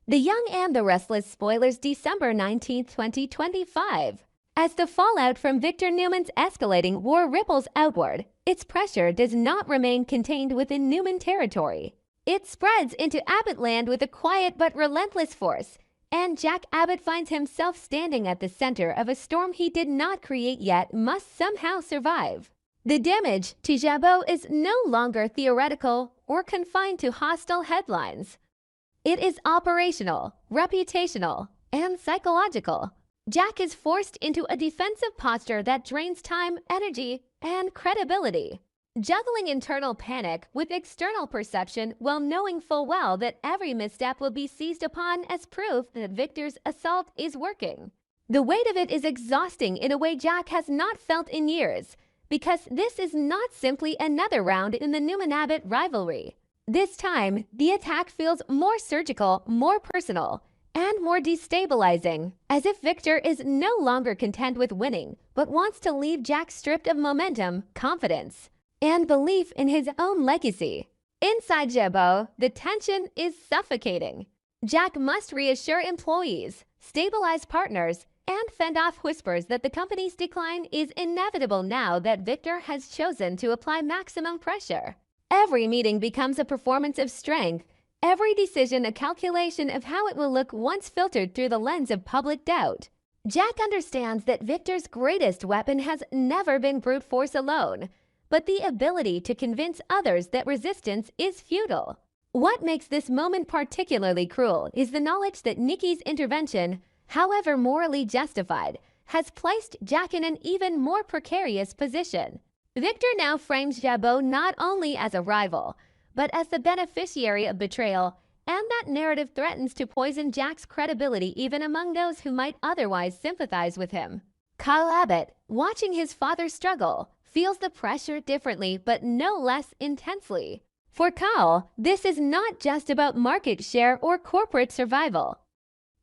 The Young and the Restless spoilers December 19, 2025. As the fallout from Victor Newman's escalating war ripples outward, its pressure does not remain contained within Newman territory. It spreads into Abbott land with a quiet but relentless force, and Jack Abbott finds himself standing at the center of a storm he did not create yet must somehow survive. The damage to Jabot is no longer theoretical or confined to hostile headlines. It is operational, reputational, and psychological. Jack is forced into a defensive posture that drains time, energy, and credibility, juggling internal panic with external perception while knowing full well that every misstep will be seized upon as proof that Victor's assault is working. The weight of it is exhausting in a way Jack has not felt in years, because this is not simply another round in the Newman-Abbott rivalry. This time, the attack feels more surgical, more personal, and more destabilizing, as if Victor is no longer content with winning, but wants to leave Jack stripped of momentum, confidence, and belief in his own legacy. Inside Jabot, the tension is suffocating. Jack must reassure employees, stabilize partners, and fend off whispers that the company's decline is inevitable now that Victor has chosen to apply maximum pressure. Every meeting becomes a performance of strength, every decision a calculation of how it will look once filtered through the lens of public doubt. Jack understands that Victor's greatest weapon has never been brute force alone, but the ability to convince others that resistance is futile. What makes this moment particularly cruel is the knowledge that Nikki's intervention, however morally justified, has placed Jack in an even more precarious position. Victor now frames Jabot not only as a rival, but as the beneficiary of betrayal, and that narrative threatens to poison Jack's credibility even among those who might otherwise sympathize with him. Kyle Abbott, watching his father struggle, feels the pressure differently but no less intensely. For Kyle, this is not just about market share or corporate survival.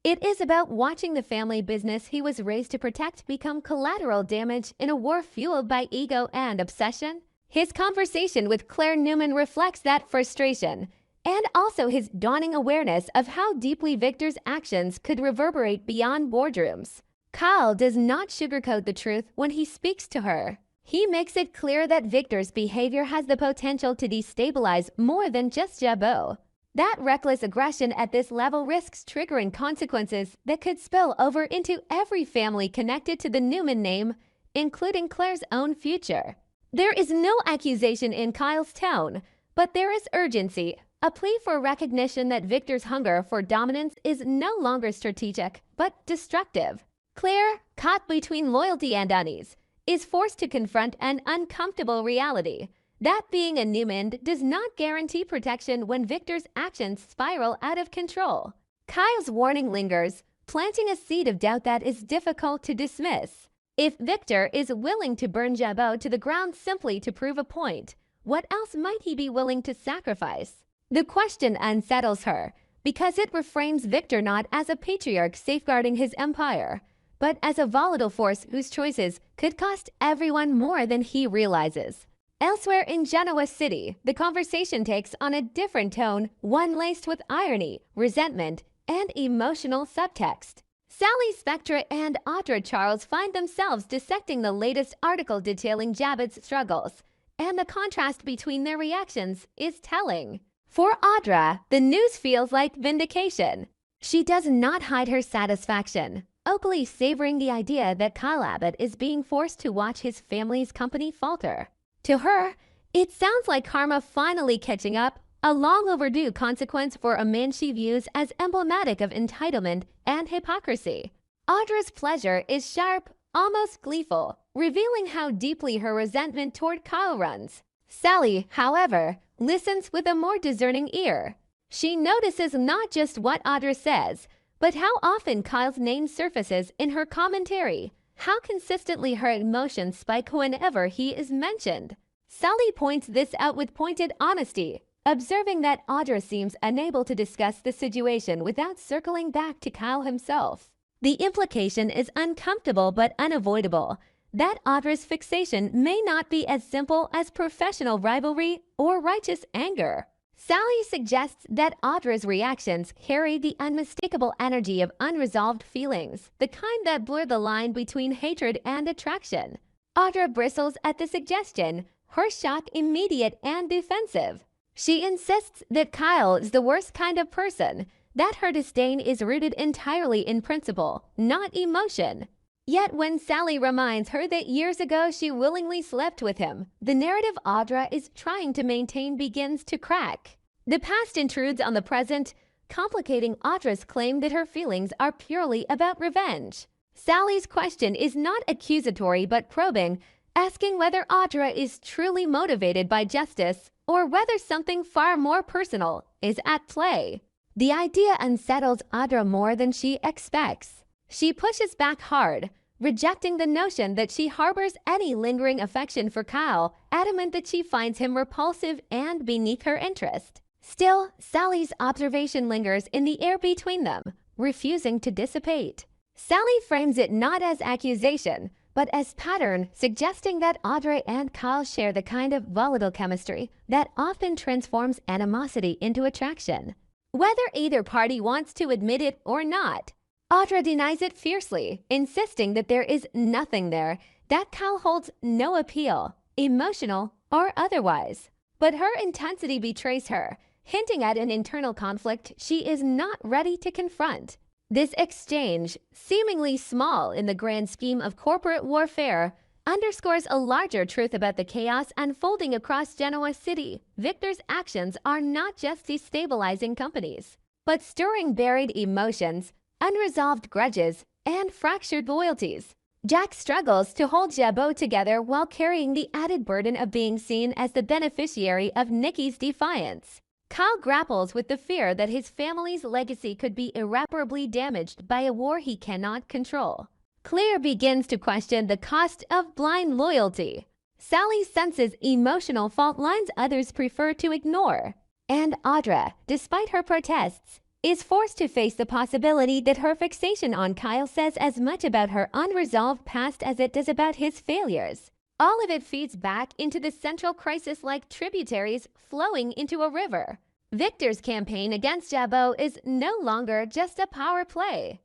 It is about watching the family business he was raised to protect become collateral damage in a war fueled by ego and obsession. His conversation with Claire Newman reflects that frustration, and also his dawning awareness of how deeply Victor's actions could reverberate beyond boardrooms. Kyle does not sugarcoat the truth when he speaks to her. He makes it clear that Victor's behavior has the potential to destabilize more than just Jabot. That reckless aggression at this level risks triggering consequences that could spill over into every family connected to the Newman name, including Claire's own future. There is no accusation in Kyle's tone, but there is urgency, a plea for recognition that Victor's hunger for dominance is no longer strategic, but destructive. Claire, caught between loyalty and unease, is forced to confront an uncomfortable reality. That being a Newman does not guarantee protection when Victor's actions spiral out of control. Kyle's warning lingers, planting a seed of doubt that is difficult to dismiss. If Victor is willing to burn Jabot to the ground simply to prove a point, what else might he be willing to sacrifice? The question unsettles her, because it reframes Victor not as a patriarch safeguarding his empire, but as a volatile force whose choices could cost everyone more than he realizes. Elsewhere in Genoa City, the conversation takes on a different tone, one laced with irony, resentment, and emotional subtext. Sally Spectra and Audra Charles find themselves dissecting the latest article detailing Jabot's struggles, and the contrast between their reactions is telling. For Audra, the news feels like vindication. She does not hide her satisfaction, openly savoring the idea that Kyle Abbott is being forced to watch his family's company falter. To her, it sounds like karma finally catching up, a long overdue consequence for a man she views as emblematic of entitlement and hypocrisy. Audra's pleasure is sharp, almost gleeful, revealing how deeply her resentment toward Kyle runs. Sally, however, listens with a more discerning ear. She notices not just what Audra says, but how often Kyle's name surfaces in her commentary, how consistently her emotions spike whenever he is mentioned. Sally points this out with pointed honesty, observing that Audra seems unable to discuss the situation without circling back to Kyle himself. The implication is uncomfortable but unavoidable, that Audra's fixation may not be as simple as professional rivalry or righteous anger. Sally suggests that Audra's reactions carry the unmistakable energy of unresolved feelings, the kind that blur the line between hatred and attraction. Audra bristles at the suggestion, her shock immediate and defensive. She insists that Kyle is the worst kind of person, that her disdain is rooted entirely in principle, not emotion. Yet when Sally reminds her that years ago she willingly slept with him, the narrative Audra is trying to maintain begins to crack. The past intrudes on the present, complicating Audra's claim that her feelings are purely about revenge. Sally's question is not accusatory but probing, asking whether Audra is truly motivated by justice or whether something far more personal is at play. The idea unsettles Audra more than she expects. She pushes back hard, rejecting the notion that she harbors any lingering affection for Kyle, adamant that she finds him repulsive and beneath her interest. Still, Sally's observation lingers in the air between them, refusing to dissipate. Sally frames it not as accusation, but as pattern, suggesting that Audra and Kyle share the kind of volatile chemistry that often transforms animosity into attraction. Whether either party wants to admit it or not, Audra denies it fiercely, insisting that there is nothing there, that Kyle holds no appeal, emotional or otherwise. But her intensity betrays her, hinting at an internal conflict she is not ready to confront. This exchange, seemingly small in the grand scheme of corporate warfare, underscores a larger truth about the chaos unfolding across Genoa City. Victor's actions are not just destabilizing companies, but stirring buried emotions, unresolved grudges, and fractured loyalties. Jack struggles to hold Jabot together while carrying the added burden of being seen as the beneficiary of Nikki's defiance. Kyle grapples with the fear that his family's legacy could be irreparably damaged by a war he cannot control. Claire begins to question the cost of blind loyalty. Sally senses emotional fault lines others prefer to ignore. And Audra, despite her protests, is forced to face the possibility that her fixation on Kyle says as much about her unresolved past as it does about his failures. All of it feeds back into the central crisis-like tributaries flowing into a river. Victor's campaign against Jabot is no longer just a power play.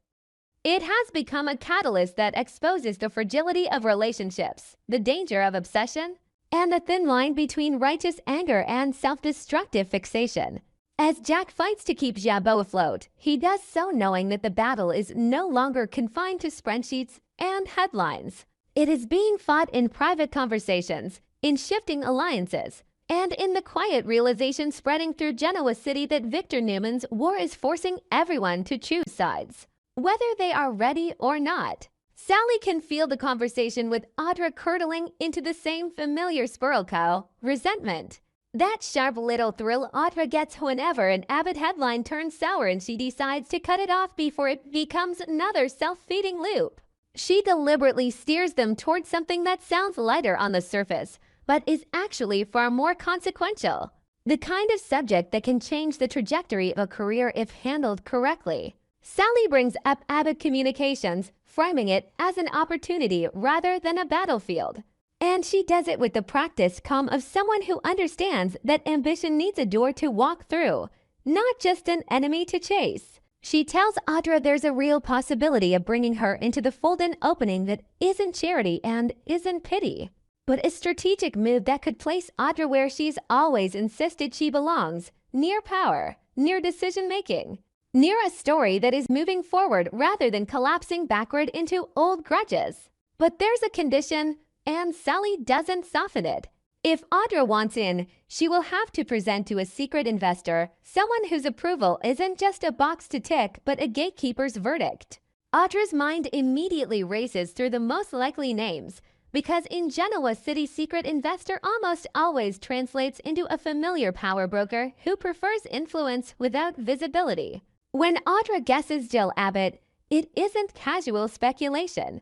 It has become a catalyst that exposes the fragility of relationships, the danger of obsession, and the thin line between righteous anger and self-destructive fixation. As Jack fights to keep Jabot afloat, he does so knowing that the battle is no longer confined to spreadsheets and headlines. It is being fought in private conversations, in shifting alliances, and in the quiet realization spreading through Genoa City that Victor Newman's war is forcing everyone to choose sides, whether they are ready or not. Sally can feel the conversation with Audra curdling into the same familiar spiral, Kyle, resentment. That sharp little thrill Audra gets whenever an Abbott headline turns sour and she decides to cut it off before it becomes another self-feeding loop. She deliberately steers them towards something that sounds lighter on the surface, but is actually far more consequential. The kind of subject that can change the trajectory of a career if handled correctly. Sally brings up Abbott Communications, framing it as an opportunity rather than a battlefield. And she does it with the practiced calm of someone who understands that ambition needs a door to walk through, not just an enemy to chase. She tells Audra there's a real possibility of bringing her into the fold, an opening that isn't charity and isn't pity, but a strategic move that could place Audra where she's always insisted she belongs, near power, near decision-making, near a story that is moving forward rather than collapsing backward into old grudges. But there's a condition, and Sally doesn't soften it. If Audra wants in, she will have to present to a secret investor someone whose approval isn't just a box to tick but a gatekeeper's verdict. Audra's mind immediately races through the most likely names, because in Genoa City, secret investor almost always translates into a familiar power broker who prefers influence without visibility. When Audra guesses Jill Abbott, it isn't casual speculation.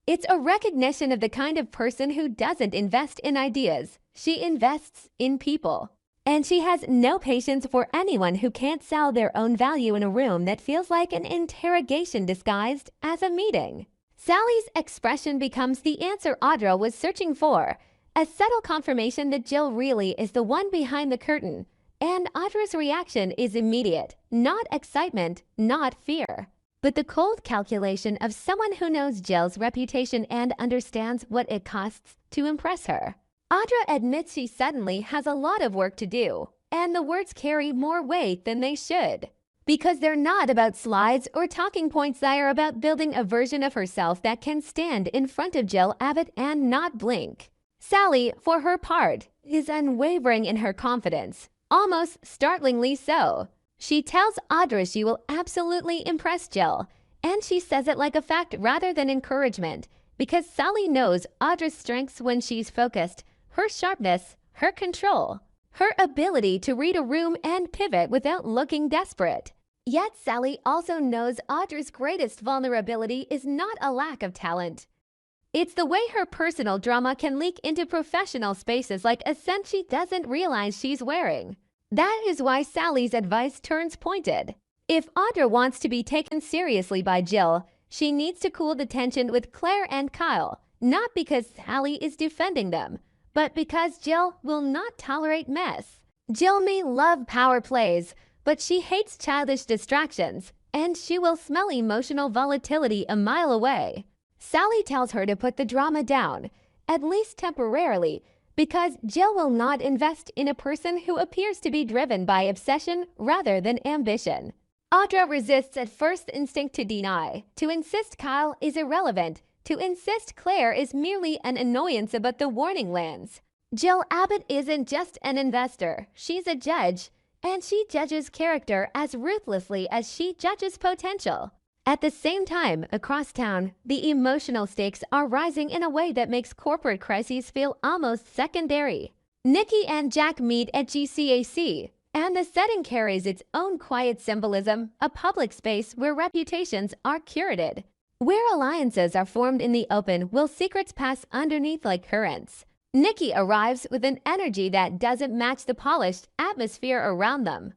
It's a recognition of the kind of person who doesn't invest in ideas. She invests in people. And she has no patience for anyone who can't sell their own value in a room that feels like an interrogation disguised as a meeting. Sally's expression becomes the answer Audra was searching for, a subtle confirmation that Jill really is the one behind the curtain, and Audra's reaction is immediate, not excitement, not fear, but the cold calculation of someone who knows Jill's reputation and understands what it costs to impress her. Audra admits she suddenly has a lot of work to do, and the words carry more weight than they should. Because they're not about slides or talking points, they are about building a version of herself that can stand in front of Jill Abbott and not blink. Sally, for her part, is unwavering in her confidence, almost startlingly so. She tells Audra she will absolutely impress Jill, and she says it like a fact rather than encouragement, because Sally knows Audra's strengths when she's focused, her sharpness, her control, her ability to read a room and pivot without looking desperate. Yet Sally also knows Audra's greatest vulnerability is not a lack of talent. It's the way her personal drama can leak into professional spaces like a scent she doesn't realize she's wearing. That is why Sally's advice turns pointed. If Audra wants to be taken seriously by Jill, she needs to cool the tension with Claire and Kyle, not because Sally is defending them, but because Jill will not tolerate mess. Jill may love power plays, but she hates childish distractions, and she will smell emotional volatility a mile away. Sally tells her to put the drama down, at least temporarily, because Jill will not invest in a person who appears to be driven by obsession rather than ambition. Audra resists at first instinct to deny, to insist Kyle is irrelevant, to insist Claire is merely an annoyance about the warning lands. Jill Abbott isn't just an investor, she's a judge, and she judges character as ruthlessly as she judges potential. At the same time, across town, the emotional stakes are rising in a way that makes corporate crises feel almost secondary. Nikki and Jack meet at GCAC, and the setting carries its own quiet symbolism, a public space where reputations are curated. Where alliances are formed in the open, will secrets pass underneath like currents? Nikki arrives with an energy that doesn't match the polished atmosphere around them.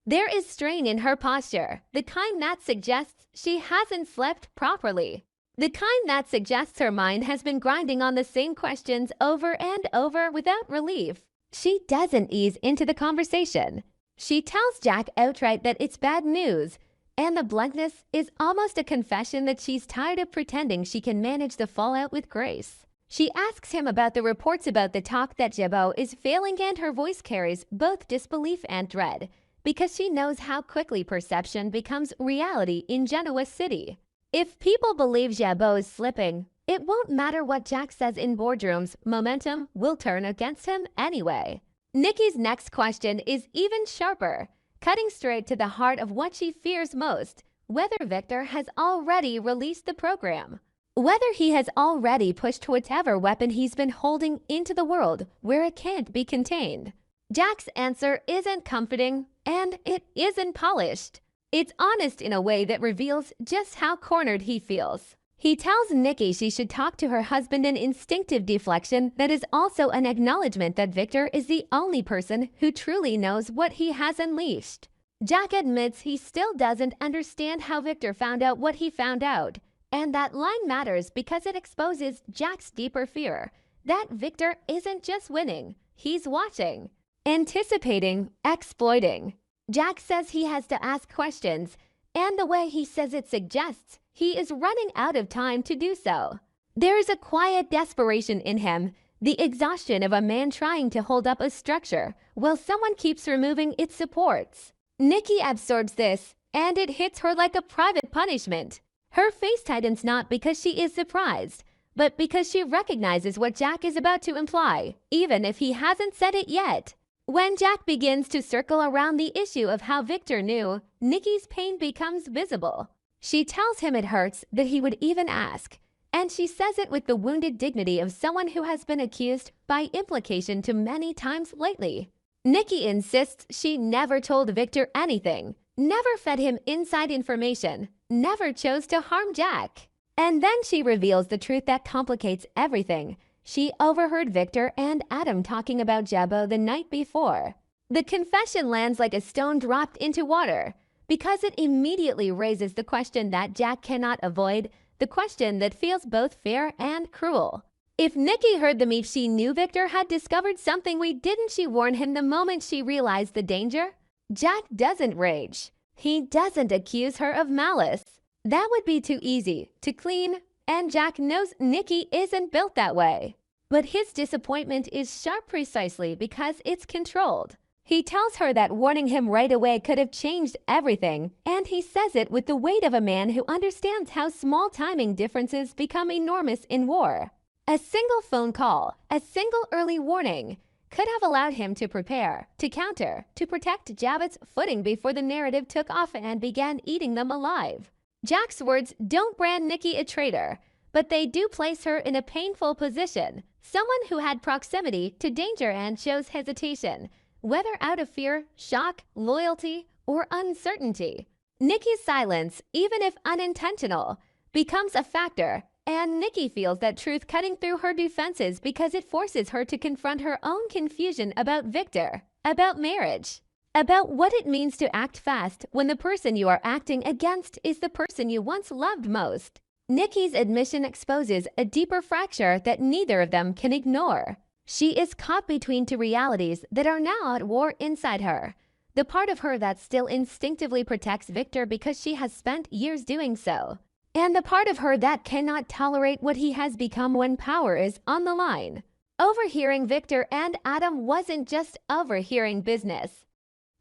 There is strain in her posture, the kind that suggests she hasn't slept properly. The kind that suggests her mind has been grinding on the same questions over and over without relief. She doesn't ease into the conversation. She tells Jack outright that it's bad news, and the bluntness is almost a confession that she's tired of pretending she can manage the fallout with grace. She asks him about the reports about the talk that Jabot is failing, and her voice carries both disbelief and dread, because she knows how quickly perception becomes reality in Genoa City. If people believe Jabot is slipping, it won't matter what Jack says in boardrooms, momentum will turn against him anyway. Nikki's next question is even sharper, cutting straight to the heart of what she fears most, whether Victor has already released the program. Whether he has already pushed whatever weapon he's been holding into the world where it can't be contained. Jack's answer isn't comforting, and it isn't polished. It's honest in a way that reveals just how cornered he feels. He tells Nikki she should talk to her husband, an instinctive deflection that is also an acknowledgement that Victor is the only person who truly knows what he has unleashed. Jack admits he still doesn't understand how Victor found out what he found out, and that line matters because it exposes Jack's deeper fear, that Victor isn't just winning, he's watching, anticipating, exploiting. Jack says he has to ask questions, and the way he says it suggests he is running out of time to do so. There is a quiet desperation in him, the exhaustion of a man trying to hold up a structure while someone keeps removing its supports. Nikki absorbs this, and it hits her like a private punishment. Her face tightens not because she is surprised, but because she recognizes what Jack is about to imply, even if he hasn't said it yet. When Jack begins to circle around the issue of how Victor knew, Nikki's pain becomes visible. She tells him it hurts that he would even ask, and she says it with the wounded dignity of someone who has been accused by implication too many times lately. Nikki insists she never told Victor anything, never fed him inside information, never chose to harm Jack. And then she reveals the truth that complicates everything. She overheard Victor and Adam talking about Jabot the night before. The confession lands like a stone dropped into water, because it immediately raises the question that Jack cannot avoid, the question that feels both fair and cruel. If Nikki heard the meet, she knew Victor had discovered something we didn't. She warned him the moment she realized the danger. Jack doesn't rage. He doesn't accuse her of malice. That would be too easy to clean, and Jack knows Nikki isn't built that way. But his disappointment is sharp precisely because it's controlled. He tells her that warning him right away could have changed everything, and he says it with the weight of a man who understands how small timing differences become enormous in war. A single phone call, a single early warning, could have allowed him to prepare, to counter, to protect Jabot's footing before the narrative took off and began eating them alive. Jack's words don't brand Nikki a traitor, but they do place her in a painful position. Someone who had proximity to danger and shows hesitation, whether out of fear, shock, loyalty, or uncertainty. Nikki's silence, even if unintentional, becomes a factor, and Nikki feels that truth cutting through her defenses because it forces her to confront her own confusion about Victor, about marriage, about what it means to act fast when the person you are acting against is the person you once loved most. Nikki's admission exposes a deeper fracture that neither of them can ignore. She is caught between two realities that are now at war inside her. The part of her that still instinctively protects Victor because she has spent years doing so, and the part of her that cannot tolerate what he has become when power is on the line. Overhearing Victor and Adam wasn't just overhearing business.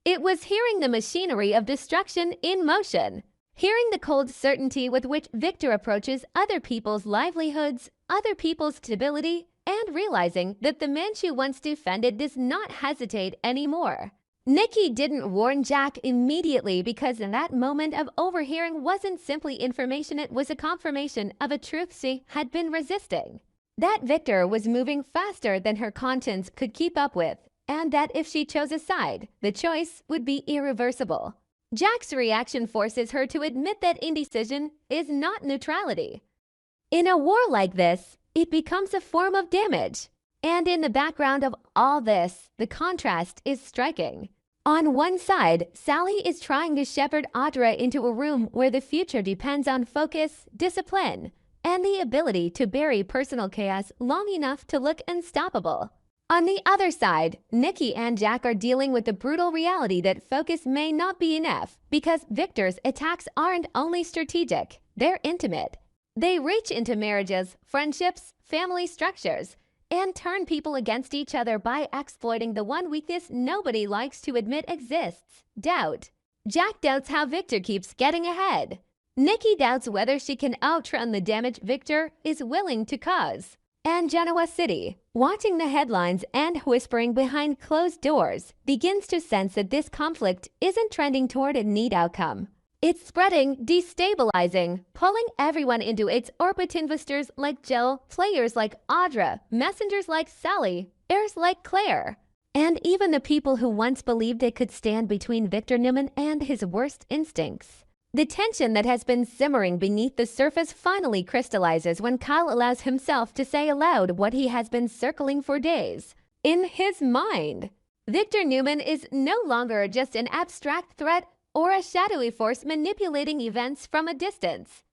It was hearing the machinery of destruction in motion. Hearing the cold certainty with which Victor approaches other people's livelihoods, other people's stability, and realizing that the man she once defended does not hesitate anymore. Nikki didn't warn Jack immediately because that moment of overhearing wasn't simply information, it was a confirmation of a truth she had been resisting. That Victor was moving faster than her conscience could keep up with, and that if she chose a side, the choice would be irreversible. Jack's reaction forces her to admit that indecision is not neutrality. In a war like this, it becomes a form of damage. And in the background of all this, the contrast is striking. On one side, Sally is trying to shepherd Audra into a room where the future depends on focus, discipline, and the ability to bury personal chaos long enough to look unstoppable. On the other side, Nikki and Jack are dealing with the brutal reality that focus may not be enough because Victor's attacks aren't only strategic, they're intimate. They reach into marriages, friendships, family structures, and turn people against each other by exploiting the one weakness nobody likes to admit exists: doubt. Jack doubts how Victor keeps getting ahead. Nikki doubts whether she can outrun the damage Victor is willing to cause. And Genoa City, watching the headlines and whispering behind closed doors, begins to sense that this conflict isn't trending toward a neat outcome. It's spreading, destabilizing, pulling everyone into its orbit. Investors like Jill, players like Audra, messengers like Sally, heirs like Claire, and even the people who once believed they could stand between Victor Newman and his worst instincts. The tension that has been simmering beneath the surface finally crystallizes when Kyle allows himself to say aloud what he has been circling for days. In his mind, Victor Newman is no longer just an abstract threat or a shadowy force manipulating events from a distance.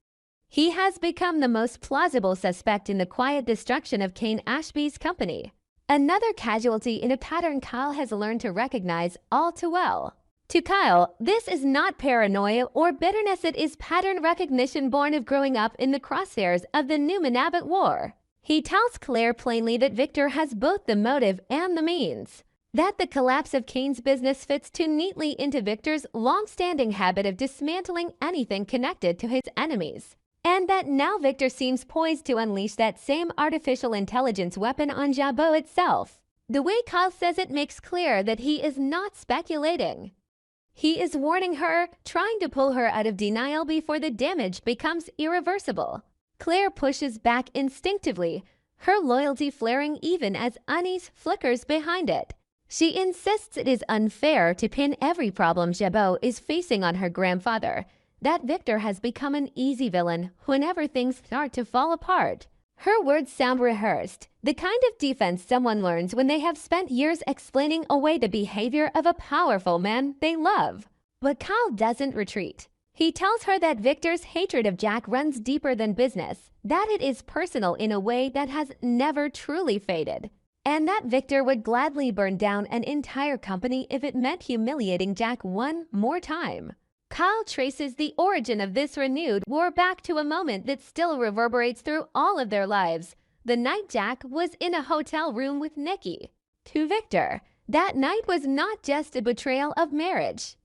He has become the most plausible suspect in the quiet destruction of Kane Ashby's company. Another casualty in a pattern Kyle has learned to recognize all too well. To Kyle, this is not paranoia or bitterness, it is pattern recognition born of growing up in the crosshairs of the Newman-Abbott War. He tells Claire plainly that Victor has both the motive and the means, that the collapse of Kane's business fits too neatly into Victor's long-standing habit of dismantling anything connected to his enemies, and that now Victor seems poised to unleash that same artificial intelligence weapon on Jabot itself. The way Kyle says it makes clear that he is not speculating. He is warning her, trying to pull her out of denial before the damage becomes irreversible. Claire pushes back instinctively, her loyalty flaring even as unease flickers behind it. She insists it is unfair to pin every problem Jabot is facing on her grandfather, that Victor has become an easy villain whenever things start to fall apart. Her words sound rehearsed, the kind of defense someone learns when they have spent years explaining away the behavior of a powerful man they love. But Kyle doesn't retreat. He tells her that Victor's hatred of Jack runs deeper than business, that it is personal in a way that has never truly faded, and that Victor would gladly burn down an entire company if it meant humiliating Jack one more time. Kyle traces the origin of this renewed war back to a moment that still reverberates through all of their lives, the night Jack was in a hotel room with Nikki. To Victor, that night was not just a betrayal of marriage.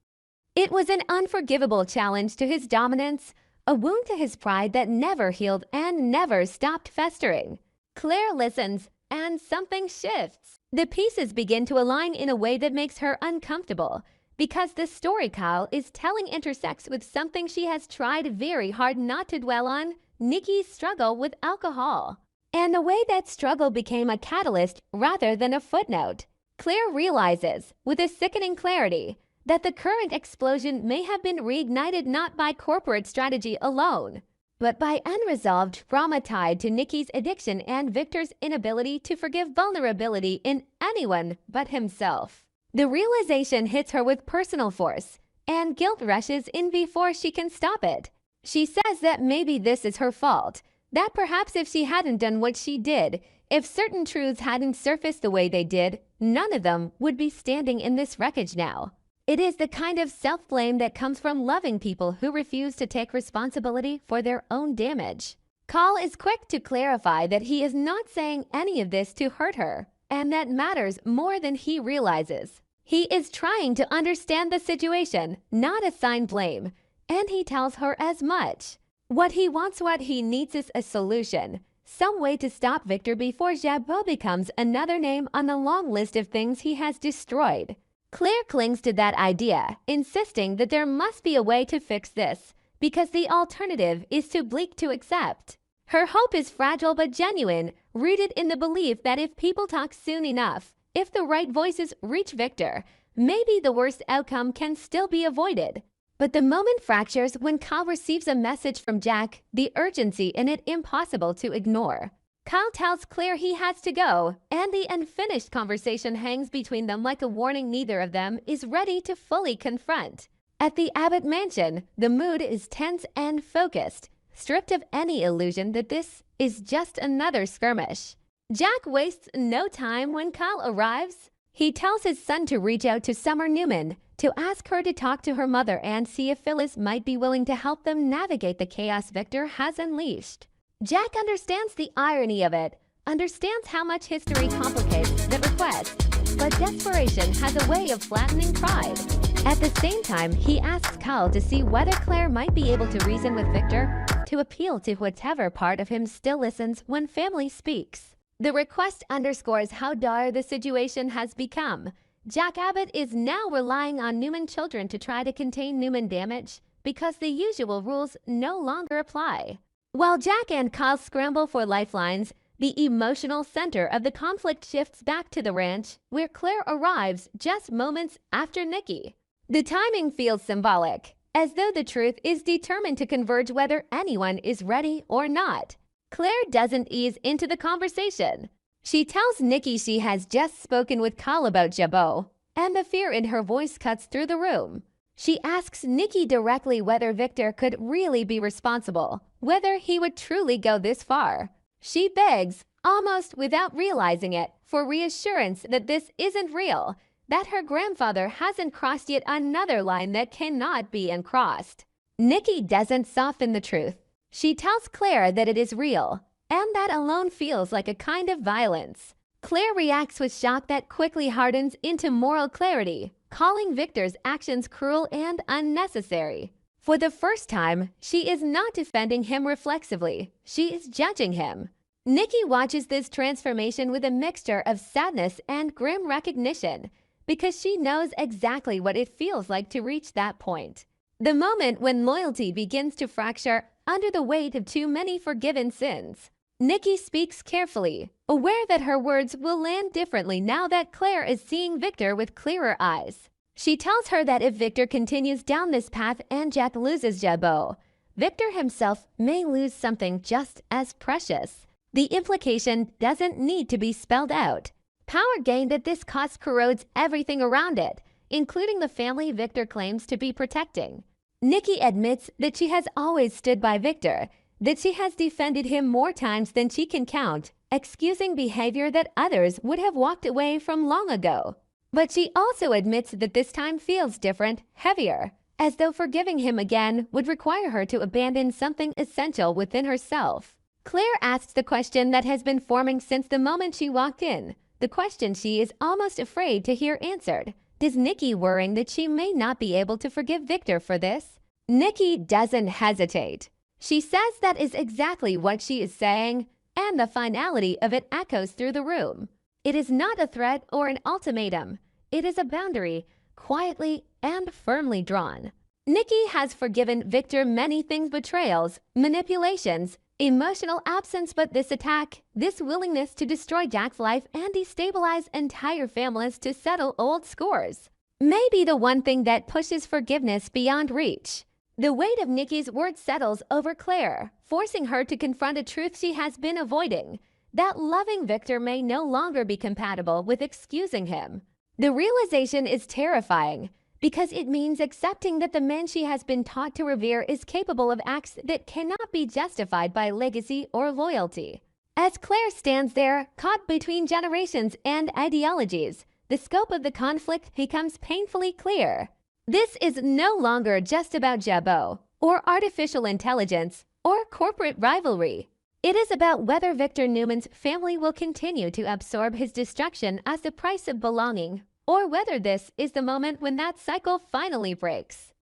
It was an unforgivable challenge to his dominance, a wound to his pride that never healed and never stopped festering. Claire listens, and something shifts. The pieces begin to align in a way that makes her uncomfortable, because the story Kyle is telling intersects with something she has tried very hard not to dwell on, Nikki's struggle with alcohol. And the way that struggle became a catalyst rather than a footnote. Claire realizes, with a sickening clarity, that the current explosion may have been reignited not by corporate strategy alone, but by unresolved trauma tied to Nikki's addiction and Victor's inability to forgive vulnerability in anyone but himself. The realization hits her with personal force, and guilt rushes in before she can stop it. She says that maybe this is her fault, that perhaps if she hadn't done what she did, if certain truths hadn't surfaced the way they did, none of them would be standing in this wreckage now. It is the kind of self-blame that comes from loving people who refuse to take responsibility for their own damage. Kyle is quick to clarify that he is not saying any of this to hurt her, and that matters more than he realizes. He is trying to understand the situation, not assign blame, and he tells her as much. What he needs is a solution, some way to stop Victor before Jabot becomes another name on the long list of things he has destroyed. Claire clings to that idea, insisting that there must be a way to fix this, because the alternative is too bleak to accept. Her hope is fragile but genuine, rooted in the belief that if people talk soon enough, if the right voices reach Victor, maybe the worst outcome can still be avoided. But the moment fractures when Kyle receives a message from Jack, the urgency in it impossible to ignore. Kyle tells Claire he has to go, and the unfinished conversation hangs between them like a warning neither of them is ready to fully confront. At the Abbott mansion, the mood is tense and focused, stripped of any illusion that this is just another skirmish. Jack wastes no time when Kyle arrives. He tells his son to reach out to Summer Newman, to ask her to talk to her mother and see if Phyllis might be willing to help them navigate the chaos Victor has unleashed. Jack understands the irony of it, understands how much history complicates the request, but desperation has a way of flattening pride. At the same time, he asks Kyle to see whether Claire might be able to reason with Victor, to appeal to whatever part of him still listens when family speaks. The request underscores how dire the situation has become. Jack Abbott is now relying on Newman children to try to contain Newman damage because the usual rules no longer apply. While Jack and Kyle scramble for lifelines, the emotional center of the conflict shifts back to the ranch, where Claire arrives just moments after Nikki. The timing feels symbolic, as though the truth is determined to converge whether anyone is ready or not. Claire doesn't ease into the conversation. She tells Nikki she has just spoken with Kyle about Jabot, and the fear in her voice cuts through the room. She asks Nikki directly whether Victor could really be responsible, whether he would truly go this far. She begs, almost without realizing it, for reassurance that this isn't real, that her grandfather hasn't crossed yet another line that cannot be uncrossed. Nikki doesn't soften the truth. She tells Claire that it is real, and that alone feels like a kind of violence. Claire reacts with shock that quickly hardens into moral clarity, calling Victor's actions cruel and unnecessary. For the first time, she is not defending him reflexively. She is judging him. Nikki watches this transformation with a mixture of sadness and grim recognition, because she knows exactly what it feels like to reach that point. The moment when loyalty begins to fracture under the weight of too many forgiven sins. Nikki speaks carefully, aware that her words will land differently now that Claire is seeing Victor with clearer eyes. She tells her that if Victor continues down this path and Jack loses Jabot, Victor himself may lose something just as precious. The implication doesn't need to be spelled out. Power gained at this cost corrodes everything around it, including the family Victor claims to be protecting. Nikki admits that she has always stood by Victor, that she has defended him more times than she can count, excusing behavior that others would have walked away from long ago. But she also admits that this time feels different, heavier, as though forgiving him again would require her to abandon something essential within herself. Claire asks the question that has been forming since the moment she walked in, the question she is almost afraid to hear answered. Does Nikki worrying that she may not be able to forgive Victor for this? Nikki doesn't hesitate. She says that is exactly what she is saying, and the finality of it echoes through the room. It is not a threat or an ultimatum. It is a boundary, quietly and firmly drawn. Nikki has forgiven Victor many things: betrayals, manipulations, emotional absence, but this attack, this willingness to destroy Jack's life and destabilize entire families to settle old scores, may be the one thing that pushes forgiveness beyond reach. The weight of Nikki's words settles over Claire, forcing her to confront a truth she has been avoiding, that loving Victor may no longer be compatible with excusing him. The realization is terrifying, because it means accepting that the man she has been taught to revere is capable of acts that cannot be justified by legacy or loyalty. As Claire stands there, caught between generations and ideologies, the scope of the conflict becomes painfully clear. This is no longer just about Jabot, or artificial intelligence, or corporate rivalry. It is about whether Victor Newman's family will continue to absorb his destruction as the price of belonging, or whether this is the moment when that cycle finally breaks.